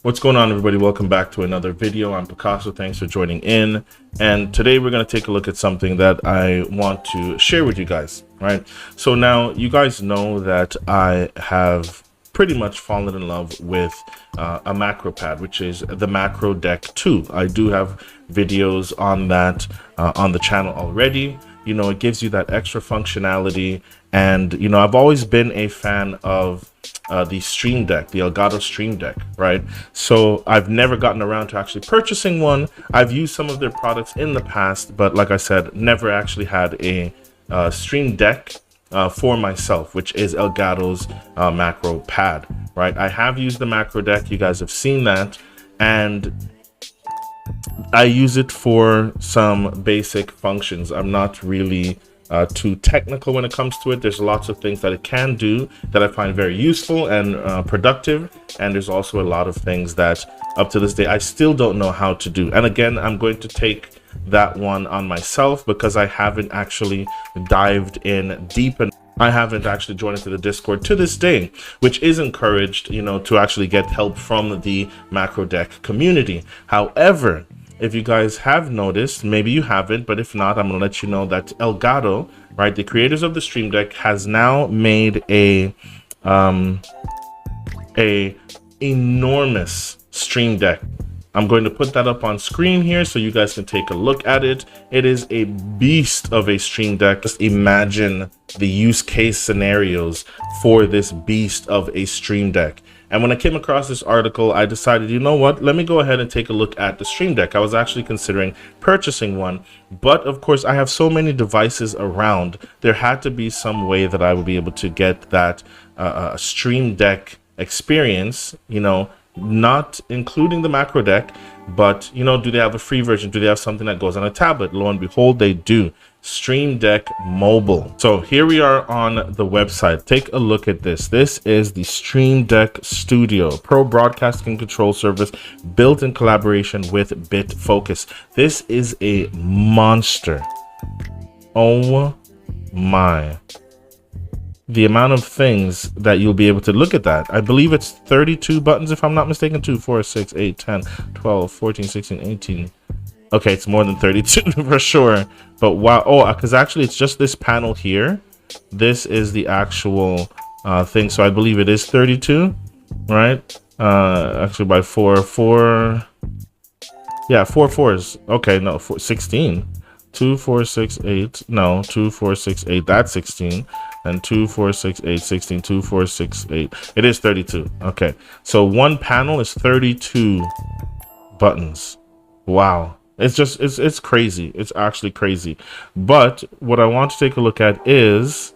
What's going on, everybody? Welcome back to another video. I'm Picasso. Thanks for joining in. And today we're going to take a look at something that I want to share with you guys, right? So now you guys know that I have pretty much fallen in love with a macro pad, which is the Streamdeck 2. I do have videos on that on the channel already. You know, it gives you that extra functionality. And, you know, I've always been a fan of the Streamdeck, the Elgato Streamdeck, right? So I've never gotten around to actually purchasing one. I've used some of their products in the past, but like I said, never actually had a Streamdeck for myself, which is Elgato's macro pad, right? I have used the macro deck. You guys have seen that. And I use it for some basic functions. I'm not really too technical when it comes to it. There's lots of things that it can do that I find very useful and productive, and there's also a lot of things that up to this day I still don't know how to do. And again, I'm going to take that one on myself because I haven't actually dived in deep, and I haven't actually joined into the Discord to this day, which is encouraged, you know, to actually get help from the macro deck community. However, if you guys have noticed, maybe you haven't, but if not, I'm going to let you know that Elgato, right, the creators of the Streamdeck, has now made a enormous Stream Deck. I'm going to put that up on screen here so you guys can take a look at it. It is a beast of a Stream Deck. Just imagine the use case scenarios for this beast of a Stream Deck. And when I came across this article, I decided, you know what, let me go ahead and take a look at the Stream Deck. I was actually considering purchasing one, but of course I have so many devices around. There had to be some way that I would be able to get that Stream Deck experience, you know, not including the macro deck, but, you know, do they have a free version? Do they have something that goes on a tablet? Lo and behold, they do. Streamdeck Mobile. So here we are on the website. Take a look at this. This is the Streamdeck Studio, pro broadcasting control service built in collaboration with BitFocus. This is a monster. Oh my. The amount of things that you'll be able to look at that. I believe it's 32 buttons, if I'm not mistaken. 2, 4, 6, 8, 10, 12, 14, 16, 18. Okay, it's more than 32 for sure. But wow. Oh, because actually it's just this panel here. This is the actual thing. So I believe it is 32, right? Actually by 4. Yeah, 4 fours. Okay, no, 16. 2, 4, 6, 8. No, 2, 4, 6, 8. That's 16. And 2, 4, 6, 8, 16. 2, 4, 6, 8. It is 32. Okay, so one panel is 32 buttons. Wow. It's just, it's crazy. It's actually crazy. But what I want to take a look at is,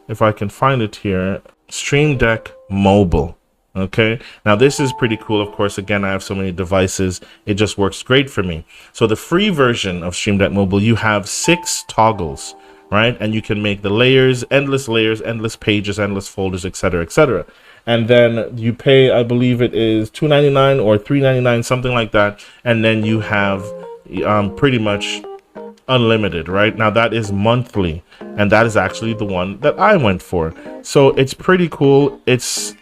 if I can find it here, Streamdeck Mobile. Okay, now this is pretty cool. Of course, again, I have so many devices, it just works great for me. So the free version of Streamdeck Mobile, you have 6 toggles, right? And you can make the layers, endless pages, endless folders, etc., etc. And then you pay, I believe it is $2.99 or $3.99, something like that. And then you have pretty much unlimited, right? Now that is monthly, and that is actually the one that I went for. So it's pretty cool. It's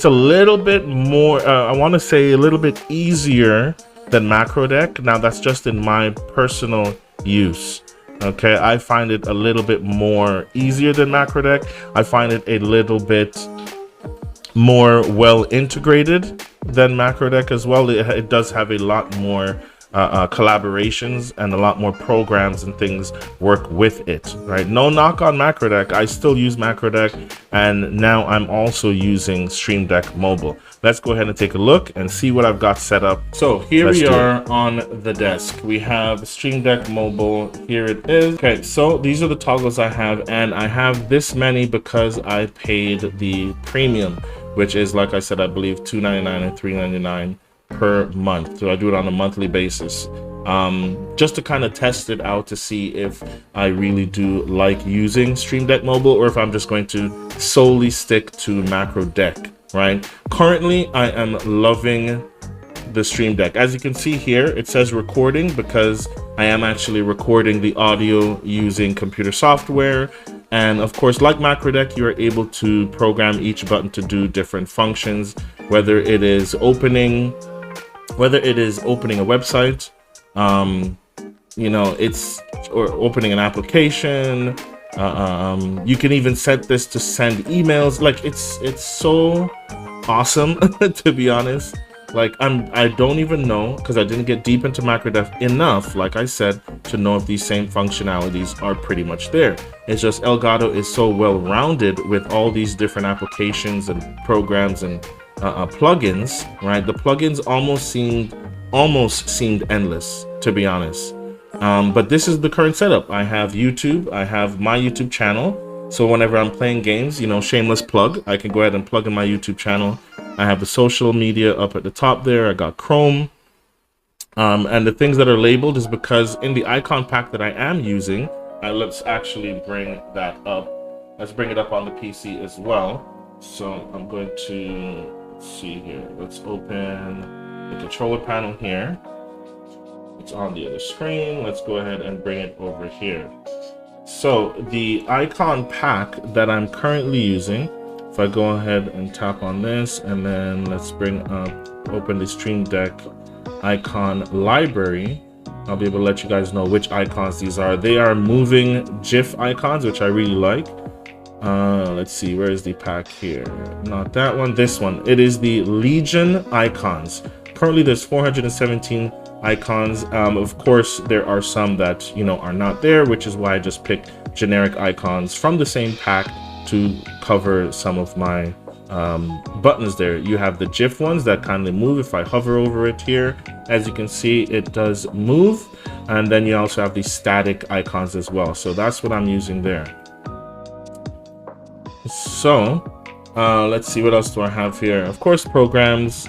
a little bit more, I want to say a little bit easier than macro deck. Now that's just in my personal use. Okay, I find it a little bit more easier than macro deck. I find it a little bit more well integrated than macro deck as well. It does have a lot more collaborations, and a lot more programs and things work with it, right? No knock on macro deck. I still use macro deck, and now I'm also using Streamdeck Mobile. Let's go ahead and take a look and see what I've got set up. So here we are on the desk. We have Streamdeck Mobile. Here it is. Okay, so these are the toggles I have, and I have this many because I paid the premium, which is, like I said, I believe $2.99 and $3.99 per month. So I do it on a monthly basis, just to kind of test it out to see if I really do like using Streamdeck Mobile, or if I'm just going to solely stick to macro deck, right? Currently I am loving the Streamdeck. As you can see here, it says recording because I am actually recording the audio using computer software. And of course, like macro deck, you are able to program each button to do different functions, whether it is opening, whether it is opening a website, you know, or opening an application. You can even set this to send emails. Like it's so awesome to be honest. Like I don't even know, because I didn't get deep into MacroDev enough, like I said, to know if these same functionalities are pretty much there. It's just Elgato is so well rounded with all these different applications and programs and plugins, right? The plugins almost seemed endless, to be honest. But this is the current setup. I have YouTube, I have my YouTube channel. So whenever I'm playing games, you know, shameless plug, I can go ahead and plug in my YouTube channel. I have the social media up at the top there. I got Chrome. And the things that are labeled is because in the icon pack that I am using, let's actually bring that up. Let's bring it up on the PC as well. So I'm going to, let's see here. Let's open the controller panel here. It's on the other screen. Let's go ahead and bring it over here. So the icon pack that I'm currently using, if I go ahead and tap on this, and then let's open the Streamdeck icon library, I'll be able to let you guys know which icons these are. They are moving GIF icons, which I really like. Let's see, where is the pack here? Not that one, this one. It is the Legion icons. Currently there's 417 icons. Of course, there are some that, you know, are not there, which is why I just picked generic icons from the same pack to cover some of my buttons there. You have the GIF ones that kind of move. If I hover over it here, as you can see, it does move. And then you also have the static icons as well. So that's what I'm using there. So let's see, what else do I have here? Of course, programs.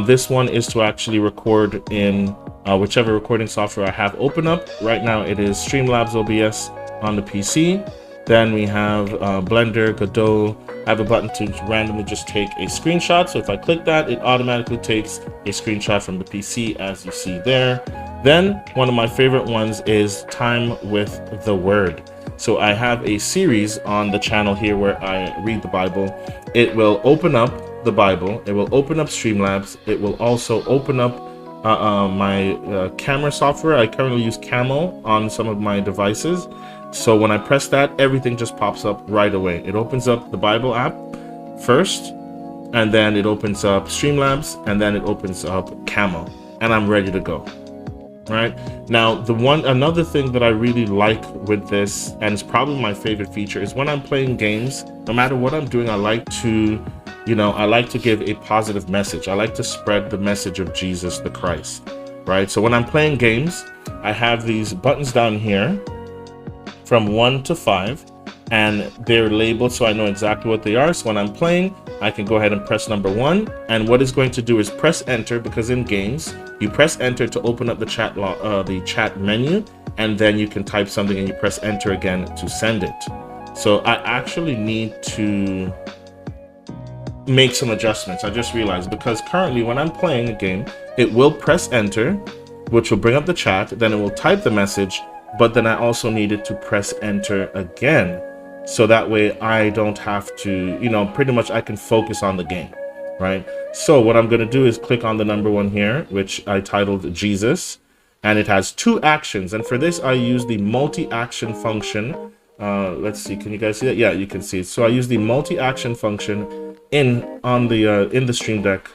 This one is to actually record in whichever recording software I have open up. Right now it is Streamlabs OBS on the PC. Then we have Blender, Godot. I have a button to randomly just take a screenshot. So if I click that, it automatically takes a screenshot from the PC, as you see there. Then one of my favorite ones is Time with the Word. So I have a series on the channel here where I read the Bible. It will open up the Bible. It will open up Streamlabs. It will also open up my camera software. I currently use Camo on some of my devices. So when I press that, everything just pops up right away. It opens up the Bible app first, and then it opens up Streamlabs, and then it opens up Camo, and I'm ready to go. Right now, another thing that I really like with this, and it's probably my favorite feature, is when I'm playing games, no matter what I'm doing, I like to, you know, I like to give a positive message. I like to spread the message of Jesus the Christ, right? So when I'm playing games, I have these buttons down here from 1 to 5, and they're labeled so I know exactly what they are. So when I'm playing, I can go ahead and press number 1, and what it's going to do is press enter, because in games you press enter to open up the chat menu, and then you can type something and you press enter again to send it. So I actually need to make some adjustments. I just realized, because currently when I'm playing a game, it will press enter, which will bring up the chat, then it will type the message, but then I also needed to press enter again. So that way I don't have to, you know, pretty much I can focus on the game, right? So what I'm going to do is click on the number 1 here, which I titled Jesus, and it has 2 actions. And for this, I use the multi-action function. Let's see, can you guys see that? Yeah, you can see it. So I use the multi-action function in the Streamdeck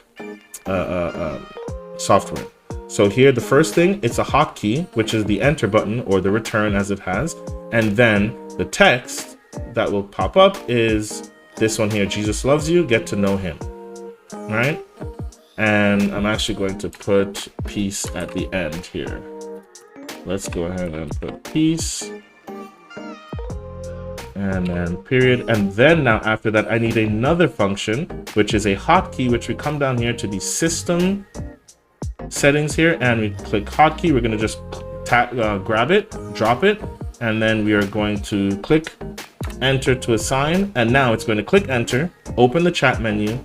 software. So here, the first thing, it's a hotkey, which is the enter button, or the return as it has. And then the text that will pop up is this one here, Jesus loves you, get to know him, right? And I'm actually going to put peace at the end here. Let's go ahead and put peace. And then period. And then now after that, I need another function, which is a hotkey, which we come down here to the system settings here, and we click hotkey. We're going to just grab it, drop it, and then we are going to click enter to assign. And now it's going to click enter, open the chat menu,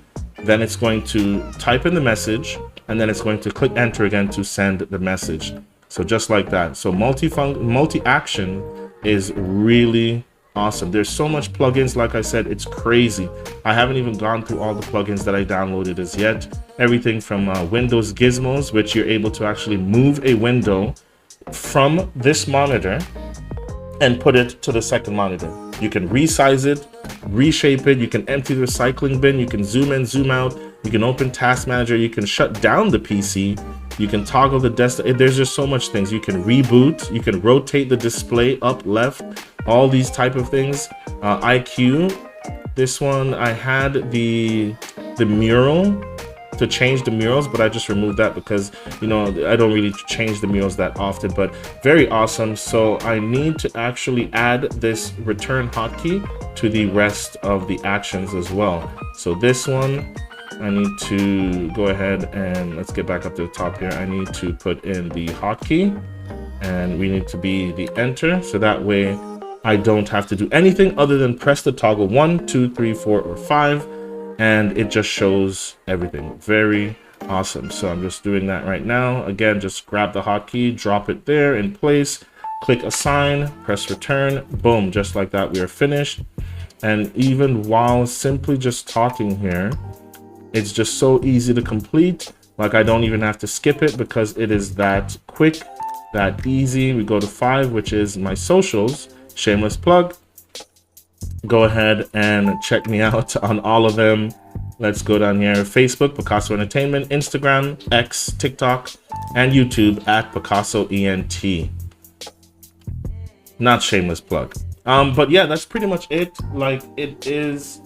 then it's going to type in the message, and then it's going to click enter again to send the message. So just like that. So multi-action is really awesome. There's so much plugins. Like I said, it's crazy. I haven't even gone through all the plugins that I downloaded as yet. Everything from Windows Gizmos, which you're able to actually move a window from this monitor and put it to the second monitor. You can resize it, reshape it, you can empty the recycling bin, you can zoom in, zoom out, you can open Task Manager, you can shut down the PC, you can toggle the desktop. There's just so much things. You can reboot, you can rotate the display up, left, all these type of things. IQ, this one, I had the mural to change the murals, but I just removed that because, you know, I don't really change the murals that often, but very awesome. So I need to actually add this return hotkey to the rest of the actions as well. So this one, I need to go ahead and let's get back up to the top here. I need to put in the hotkey and we need to be the enter. So that way I don't have to do anything other than press the toggle 1, 2, 3, 4, or 5. And it just shows everything. Very awesome. So I'm just doing that right now. Again, just grab the hotkey, drop it there in place, click assign, press return, boom, just like that, we are finished. And even while simply just talking here, it's just so easy to complete. Like I don't even have to skip it because it is that quick, that easy. We go to 5, which is my socials, shameless plug. Go ahead and check me out on all of them. Let's go down here. Facebook, Picasso Entertainment, Instagram, X, TikTok, and YouTube at Picasso ENT. Not shameless plug. But yeah, that's pretty much it. Like it is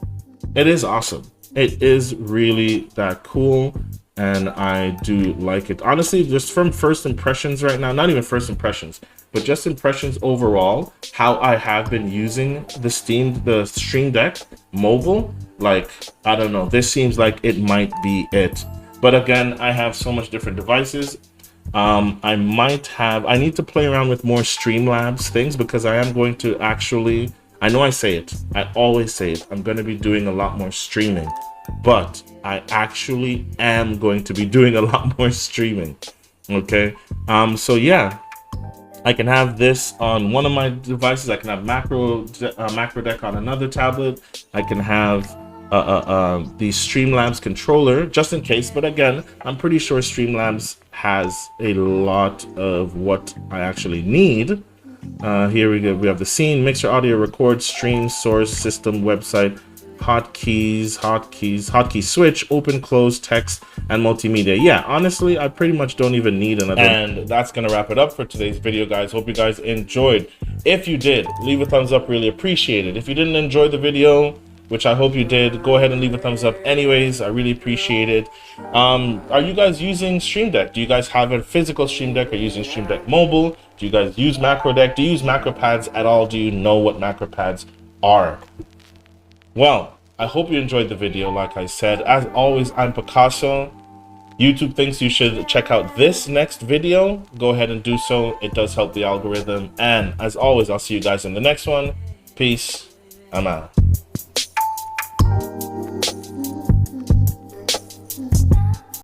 awesome. It is really that cool. And I do like it. Honestly, just from first impressions right now, not even first impressions, but just impressions overall, how I have been using the Stream Deck Mobile, like, I don't know, this seems like it might be it. But again, I have so much different devices. I need to play around with more Streamlabs things because I am going to actually, I know I say it, I always say it, I'm going to be doing a lot more streaming, but I actually am going to be doing a lot more streaming. Okay, so yeah, I can have this on one of my devices. I can have Macro Deck on another tablet. I can have the Streamlabs controller just in case. But again, I'm pretty sure Streamlabs has a lot of what I actually need. Here we go. We have the scene, mixer, audio, record, stream, source, system, website, hotkey switch, open, close, text, and multimedia. Yeah, honestly, I pretty much don't even need another. And that's gonna wrap it up for today's video, guys. Hope you guys enjoyed. If you did, leave a thumbs up, really appreciate it. If you didn't enjoy the video, which I hope you did, go ahead and leave a thumbs up anyways. I really appreciate it. Are you guys using Stream Deck? Do you guys have a physical Stream Deck? Are you using Streamdeck Mobile? Do you guys use Macro Deck? Do you use macro pads at all? Do you know what macro pads are? Well, I hope you enjoyed the video. Like I said, as always, I'm Picasso. YouTube thinks you should check out this next video. Go ahead and do so. It does help the algorithm. And as always, I'll see you guys in the next one. Peace. I'm out.